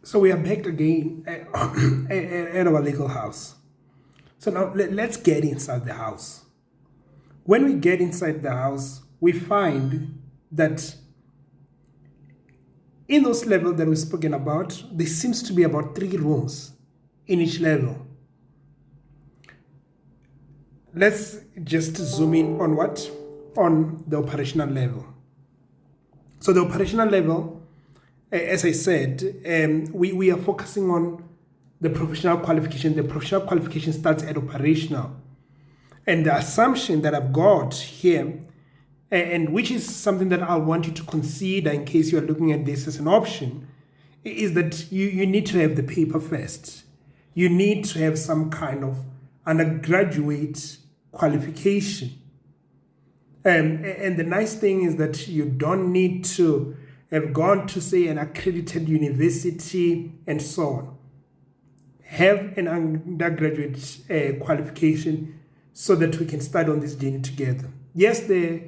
So we are back again at our legal house. So now let's get inside the house. When we get inside the house, we find that in those levels that we've spoken about, there seems to be about 3 rooms in each level. Let's just zoom in on what? On the operational level. So the operational level, as I said, we are focusing on the professional qualification. The professional qualification starts at operational. And the assumption that I've got here, and which is something that I want you to consider in case you are looking at this as an option, is that you need to have the paper first. You need to have some kind of undergraduate qualification. And the nice thing is that you don't need to have gone to, say, an accredited university and so on. Have an undergraduate qualification so that we can start on this journey together. Yes, the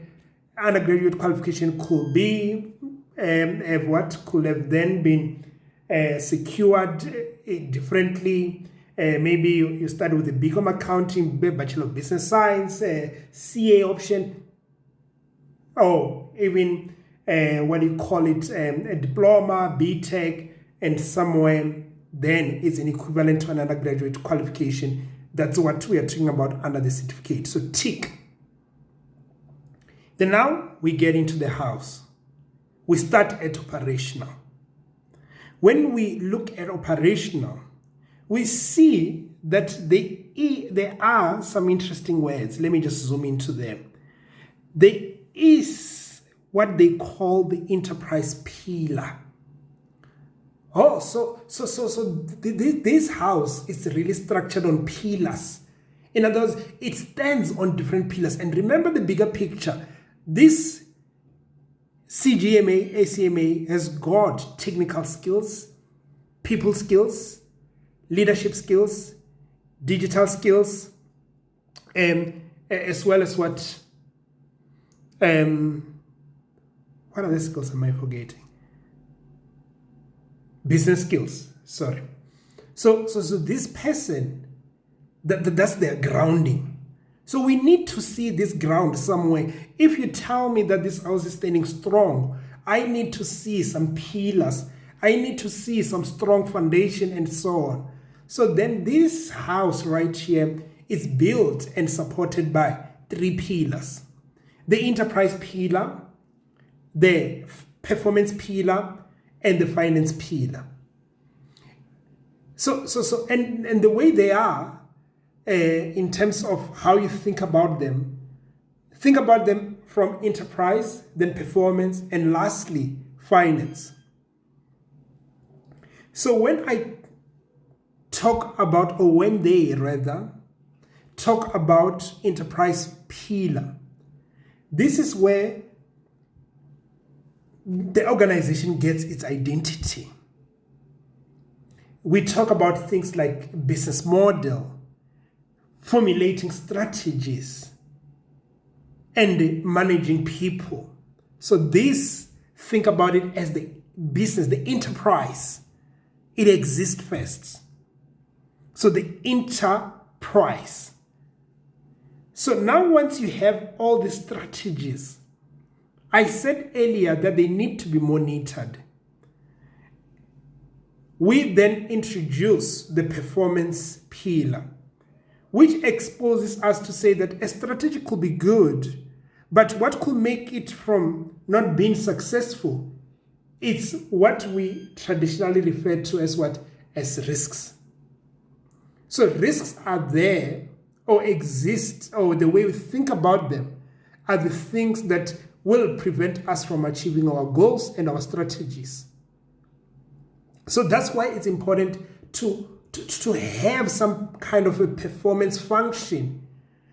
undergraduate qualification could be could have then been secured differently. Maybe you start with a BCom accounting, Bachelor of Business Science, CA option, or even a diploma, BTech, and somewhere then it's an equivalent to an undergraduate qualification. That's what we are talking about under the certificate. So tick. Then now we get into the house. We start at operational. When we look at operational, we see that there are some interesting words. Let me just zoom into them. There is what they call the enterprise pillar. Oh, so this house is really structured on pillars. In other words, it stands on different pillars. And remember the bigger picture. This CGMA, ACMA has got technical skills, people skills, leadership skills, digital skills, as well as what other skills am I forgetting? Business skills, sorry. So this person, that's their grounding. So we need to see this ground somewhere. If you tell me that this house is standing strong, I need to see some pillars. I need to see some strong foundation and so on. So then this house right here is built and supported by 3 pillars. The enterprise pillar, the performance pillar, and the finance pillar. So the way they are, in terms of how you think about them from enterprise, then performance, and lastly, finance. So when I talk about, or when they rather talk about enterprise pillar, this is where the organization gets its identity. We talk about things like business model, formulating strategies, and managing people. So this, think about it as the business, the enterprise. It exists first. So the enterprise. So now once you have all the strategies, I said earlier that they need to be monitored. We then introduce the performance pillar, which exposes us to say that a strategy could be good, but what could make it from not being successful? It's what we traditionally refer to as what? As risks. So risks are there or exist, or the way we think about them are the things that will prevent us from achieving our goals and our strategies. So that's why it's important to have some kind of a performance function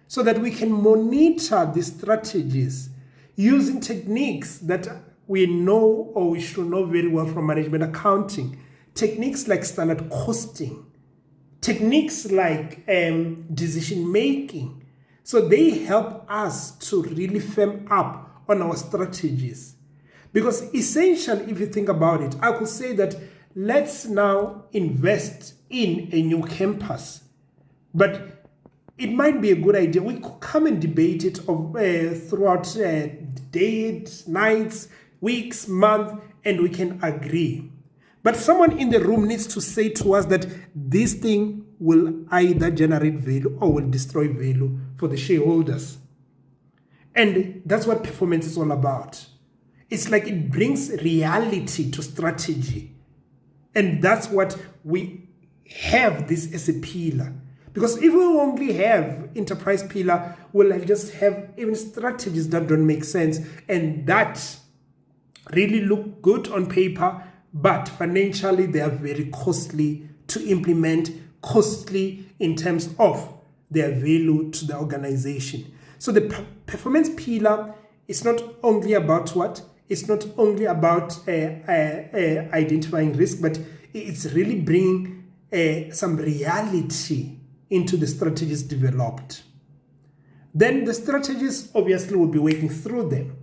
so that we can monitor the strategies using techniques that we know or we should know very well from management accounting. Techniques like standard costing, techniques like decision making. So they help us to really firm up on our strategies. Because essentially, if you think about it, I could say that let's now invest in a new campus. But it might be a good idea. We could come and debate it throughout days, nights, weeks, months, and we can agree. But someone in the room needs to say to us that this thing will either generate value or will destroy value for the shareholders. And that's what performance is all about. It's like it brings reality to strategy. And that's what we have this as a pillar. Because if we only have enterprise pillar, we'll just have even strategies that don't make sense. And that really look good on paper, but financially they are very costly to implement, costly in terms of their value to the organization. So the performance pillar is not only about what? It's not only about identifying risk, but it's really bringing some reality into the strategies developed. Then the strategists obviously will be working through them.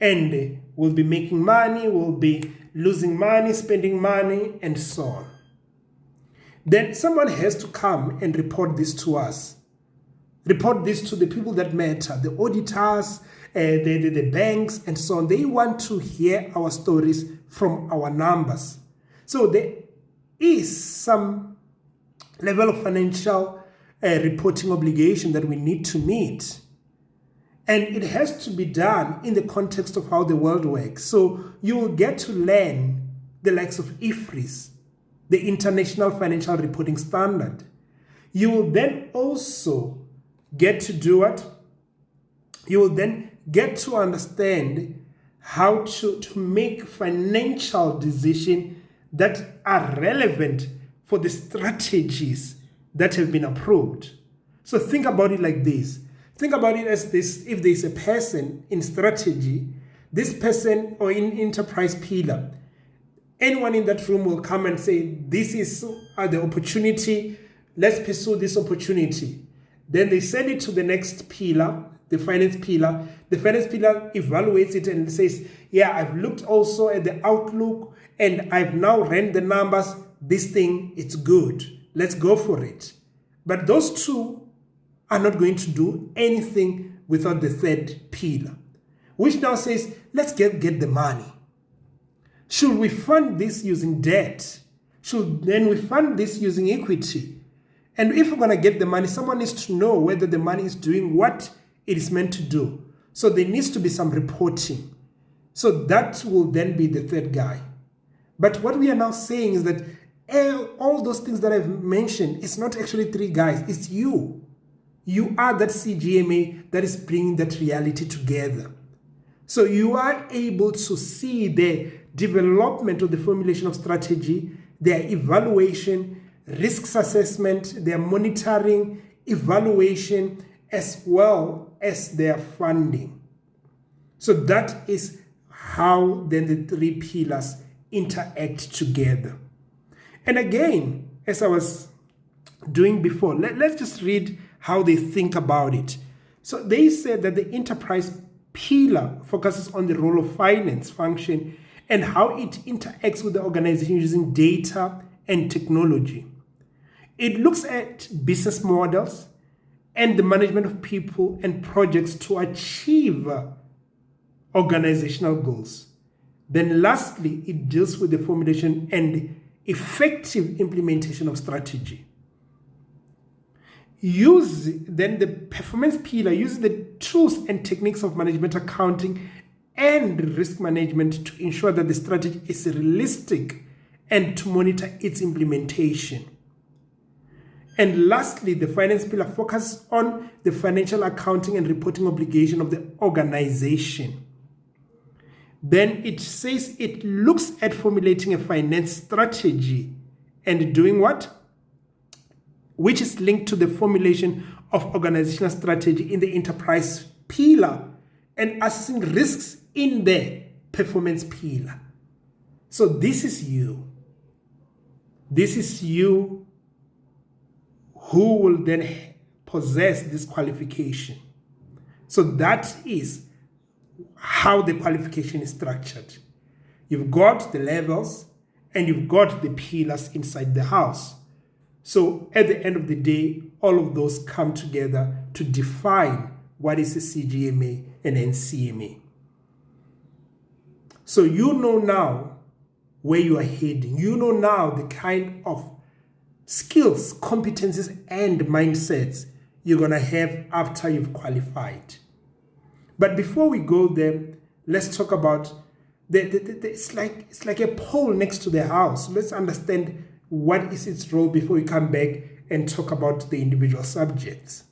And we'll be making money, we'll be losing money, spending money, and so on. Then someone has to come and report this to us. Report this to the people that matter, the auditors, the banks, and so on. They want to hear our stories from our numbers. So there is some level of financial reporting obligation that we need to meet. And it has to be done in the context of how the world works. So you will get to learn the likes of IFRS, the International Financial Reporting Standard. You will then also get to do what? You will then get to understand how to make financial decisions that are relevant for the strategies that have been approved. So think about it like this. Think about it as this: if there's a person in strategy, this person or in enterprise pillar, anyone in that room will come and say, this is the opportunity, let's pursue this opportunity. Then they send it to the next pillar, the finance pillar. The finance pillar evaluates it and says, yeah, I've looked also at the outlook and I've now ran the numbers. This thing, it's good. Let's go for it. But those two are not going to do anything without the third pillar, which now says, let's get the money. Should we fund this using debt? Should then we fund this using equity? And if we're going to get the money, someone needs to know whether the money is doing what it is meant to do. So there needs to be some reporting. So that will then be the third guy. But what we are now saying is that all those things that I've mentioned, it's not actually three guys, it's you. You are that CGMA that is bringing that reality together. So you are able to see the development of the formulation of strategy, their evaluation, risks assessment, their monitoring, evaluation, as well as their funding. So that is how then the three pillars interact together. And again, as I was doing before, let's just read how they think about it. So they said that the enterprise pillar focuses on the role of finance function and how it interacts with the organization using data and technology. It looks at business models and the management of people and projects to achieve organizational goals. Then lastly, it deals with the formulation and effective implementation of strategy. Then the performance pillar uses the tools and techniques of management accounting and risk management to ensure that the strategy is realistic and to monitor its implementation. And lastly, the finance pillar focuses on the financial accounting and reporting obligation of the organization. Then it says it looks at formulating a finance strategy and doing what? Which is linked to the formulation of organizational strategy in the enterprise pillar and assessing risks in the performance pillar. So this is you. This is you who will then possess this qualification. So that is how the qualification is structured. You've got the levels, and you've got the pillars inside the house. So at the end of the day, all of those come together to define what is a CGMA and an CMA. So you know now where you are heading. You know now the kind of skills, competencies, and mindsets you're going to have after you've qualified. But before we go there, let's talk about it's like a pole next to the house. Let's understand what is its role before we come back and talk about the individual subjects.